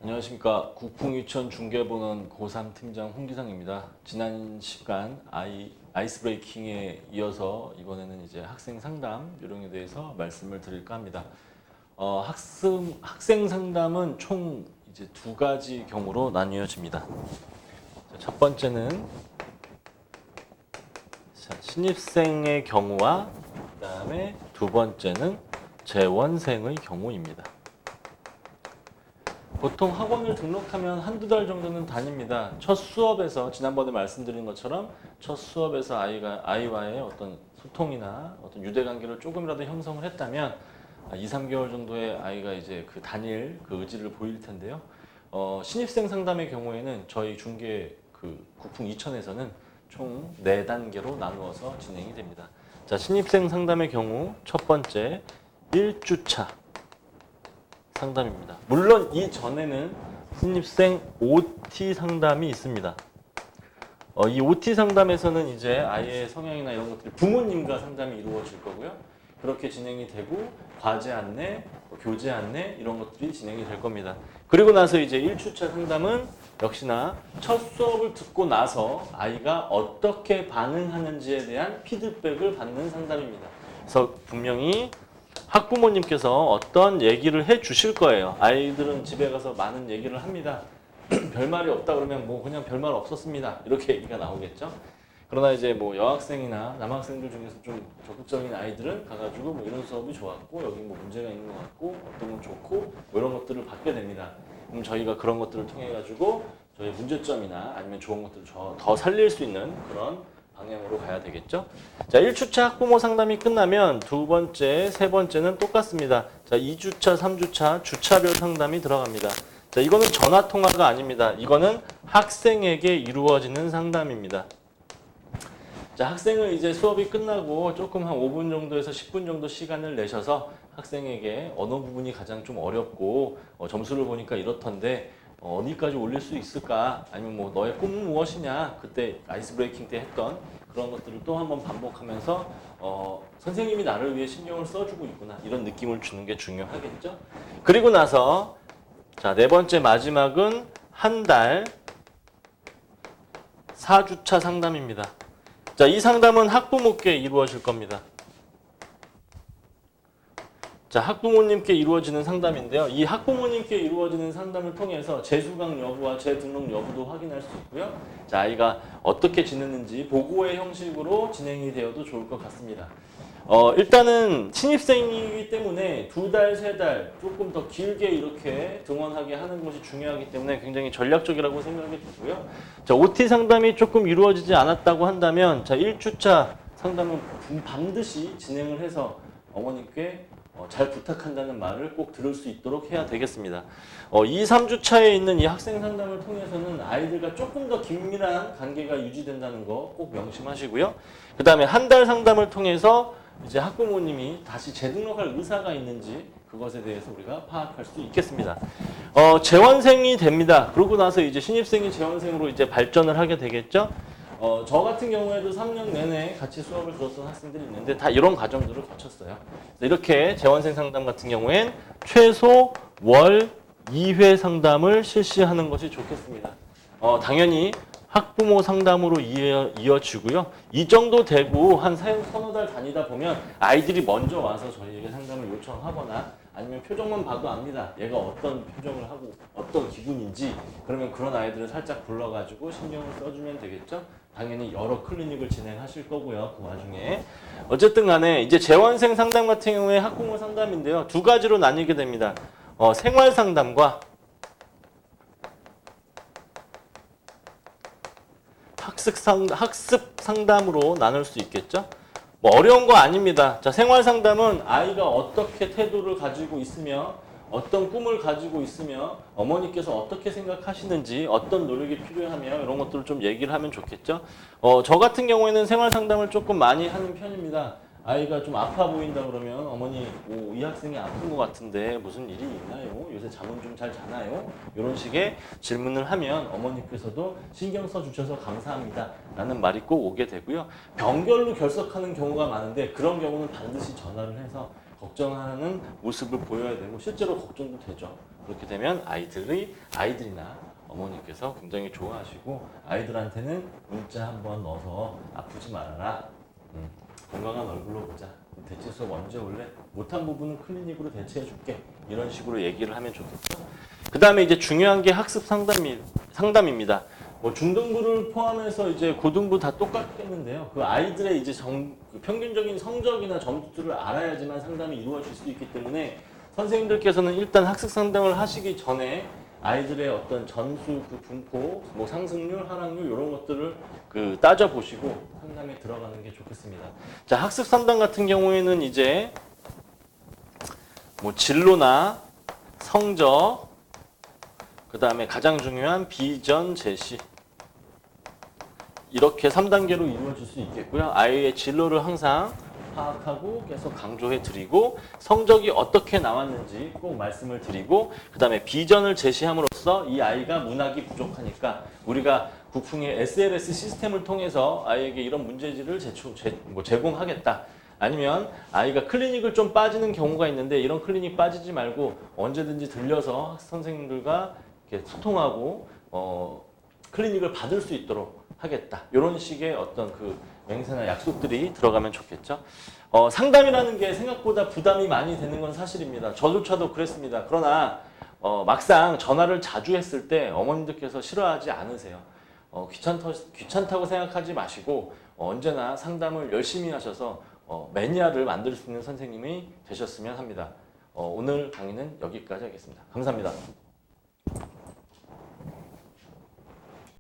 안녕하십니까. 국풍유치원 중계보는 고3 팀장 홍기상입니다. 지난 시간 아이스 브레이킹에 이어서 이번에는 이제 학생 상담 요령에 대해서 말씀을 드릴까 합니다. 학생 상담은 총 이제 두 가지 경우로 나뉘어집니다. 첫 번째는 신입생의 경우와 그다음에 두 번째는 재원생의 경우입니다. 보통 학원을 등록하면 한두 달 정도는 다닙니다. 첫 수업에서 지난번에 말씀드린 것처럼 첫 수업에서 아이와의 어떤 소통이나 어떤 유대 관계를 조금이라도 형성을 했다면 2, 3개월 정도의 아이가 이제 그 다닐 그 의지를 보일 텐데요. 신입생 상담의 경우에는 저희 중계 그 국풍 2000에서는 총 4단계로 나누어서 진행이 됩니다. 자, 신입생 상담의 경우 첫 번째 1주차 상담입니다. 물론 이전에는 신입생 OT 상담이 있습니다. 이 OT 상담에서는 이제 아이의 성향이나 이런 것들이 부모님과 상담이 이루어질 거고요. 그렇게 진행이 되고 과제 안내, 교재 안내 이런 것들이 진행이 될 겁니다. 그리고 나서 이제 1주차 상담은 역시나 첫 수업을 듣고 나서 아이가 어떻게 반응하는지에 대한 피드백을 받는 상담입니다. 그래서 분명히 학부모님께서 어떤 얘기를 해 주실 거예요. 아이들은 집에 가서 많은 얘기를 합니다. 별말이 없다 그러면 뭐 그냥 별말 없었습니다. 이렇게 얘기가 나오겠죠. 그러나 이제 뭐 여학생이나 남학생들 중에서 좀 적극적인 아이들은 가가지고 뭐 이런 수업이 좋았고 여기 뭐 문제가 있는 것 같고 어떤 건 좋고 뭐 이런 것들을 받게 됩니다. 그럼 저희가 그런 것들을 통해 가지고 저희 문제점이나 아니면 좋은 것들을 더 살릴 수 있는 그런 방향으로 가야 되겠죠. 자, 1주차 학부모 상담이 끝나면 두 번째, 세 번째는 똑같습니다. 자, 2주차, 3주차 주차별 상담이 들어갑니다. 자, 이거는 전화 통화가 아닙니다. 이거는 학생에게 이루어지는 상담입니다. 자, 학생은 이제 수업이 끝나고 조금 한 5분 정도에서 10분 정도 시간을 내셔서 학생에게 어느 부분이 가장 좀 어렵고 점수를 보니까 이렇던데 어디까지 올릴 수 있을까? 아니면 뭐 너의 꿈은 무엇이냐? 그때 아이스 브레이킹 때 했던 그런 것들을 또 한번 반복하면서 선생님이 나를 위해 신경을 써주고 있구나 이런 느낌을 주는 게 중요하겠죠. 그리고 나서 자, 네 번째 마지막은 한 달 4주차 상담입니다. 자, 이 상담은 학부모께 이루어질 겁니다. 자, 학부모님께 이루어지는 상담인데요. 이 학부모님께 이루어지는 상담을 통해서 재수강 여부와 재등록 여부도 확인할 수 있고요. 자, 아이가 어떻게 지냈는지 보고의 형식으로 진행이 되어도 좋을 것 같습니다. 일단은 신입생이기 때문에 2달, 3달 조금 더 길게 이렇게 등원하게 하는 것이 중요하기 때문에 굉장히 전략적이라고 생각이 들고요. 자, OT 상담이 조금 이루어지지 않았다고 한다면 자, 1주차 상담은 반드시 진행을 해서 어머니께 잘 부탁한다는 말을 꼭 들을 수 있도록 해야 되겠습니다. 2, 3주차에 있는 이 학생 상담을 통해서는 아이들과 조금 더 긴밀한 관계가 유지된다는 거 꼭 명심하시고요. 그 다음에 한 달 상담을 통해서 이제 학부모님이 다시 재등록할 의사가 있는지 그것에 대해서 우리가 파악할 수 있겠습니다. 재원생이 됩니다. 그러고 나서 이제 신입생이 재원생으로 이제 발전을 하게 되겠죠. 저 같은 경우에도 3년 내내 같이 수업을 들었던 학생들이 있는데 다 이런 과정들을 거쳤어요. 이렇게 재원생 상담 같은 경우엔 최소 월 2회 상담을 실시하는 것이 좋겠습니다. 당연히 학부모 상담으로 이어지고요. 이 정도 되고 한 서너 달 다니다 보면 아이들이 먼저 와서 저희에게 상담을 요청하거나 아니면 표정만 봐도 압니다. 얘가 어떤 표정을 하고 어떤 기분인지 그러면 그런 아이들을 살짝 불러가지고 신경을 써주면 되겠죠. 당연히 여러 클리닉을 진행하실 거고요. 그 와중에 어쨌든 간에 이제 재원생 상담 같은 경우에 학부모 상담인데요. 두 가지로 나뉘게 됩니다. 생활 상담과 학습 상담으로 나눌 수 있겠죠. 뭐 어려운 거 아닙니다. 자, 생활 상담은 아이가 어떻게 태도를 가지고 있으며 어떤 꿈을 가지고 있으며 어머니께서 어떻게 생각하시는지 어떤 노력이 필요하며 이런 것들을 좀 얘기를 하면 좋겠죠. 저 같은 경우에는 생활 상담을 조금 많이 하는 편입니다. 아이가 좀 아파 보인다 그러면 어머니 이 학생이 아픈 것 같은데 무슨 일이 있나요? 요새 잠은 좀 잘 자나요? 이런 식의 질문을 하면 어머니께서도 신경 써주셔서 감사합니다 라는 말이 꼭 오게 되고요. 병별로 결석하는 경우가 많은데 그런 경우는 반드시 전화를 해서 걱정하는 모습을 보여야 되고 실제로 걱정도 되죠. 그렇게 되면 아이들이나 어머니께서 굉장히 좋아하시고 아이들한테는 문자 한번 넣어서 아프지 말아라. 건강한 얼굴로 보자. 대체 수업 언제 올래? 못한 부분은 클리닉으로 대체해 줄게. 이런 식으로 얘기를 하면 좋겠죠. 그 다음에 이제 중요한 게 학습 상담입니다. 뭐 중등부를 포함해서 이제 고등부 다 똑같겠는데요. 그 아이들의 이제 그 평균적인 성적이나 점수를 알아야지만 상담이 이루어질 수 있기 때문에 선생님들께서는 일단 학습 상담을 하시기 전에 아이들의 어떤 전수, 그 분포, 뭐 상승률, 하락률 이런 것들을 그 따져 보시고 상담에 들어가는 게 좋겠습니다. 자, 학습 상담 같은 경우에는 이제 뭐 진로나 성적, 그 다음에 가장 중요한 비전 제시 이렇게 3단계로 이루어질 수 있겠고요. 아이의 진로를 항상 파악하고 계속 강조해 드리고 성적이 어떻게 나왔는지 꼭 말씀을 드리고 그 다음에 비전을 제시함으로써 이 아이가 문학이 부족하니까 우리가 국풍의 SLS 시스템을 통해서 아이에게 이런 문제지를 제공하겠다. 아니면 아이가 클리닉을 좀 빠지는 경우가 있는데 이런 클리닉 빠지지 말고 언제든지 들려서 선생님들과 이렇게 소통하고 클리닉을 받을 수 있도록 하겠다. 이런 식의 어떤 그 맹세나 약속들이 들어가면 좋겠죠. 상담이라는 게 생각보다 부담이 많이 되는 건 사실입니다. 저조차도 그랬습니다. 그러나 막상 전화를 자주 했을 때 어머님들께서 싫어하지 않으세요. 귀찮다고 생각하지 마시고 언제나 상담을 열심히 하셔서 매니아를 만들 수 있는 선생님이 되셨으면 합니다. 오늘 강의는 여기까지 하겠습니다. 감사합니다.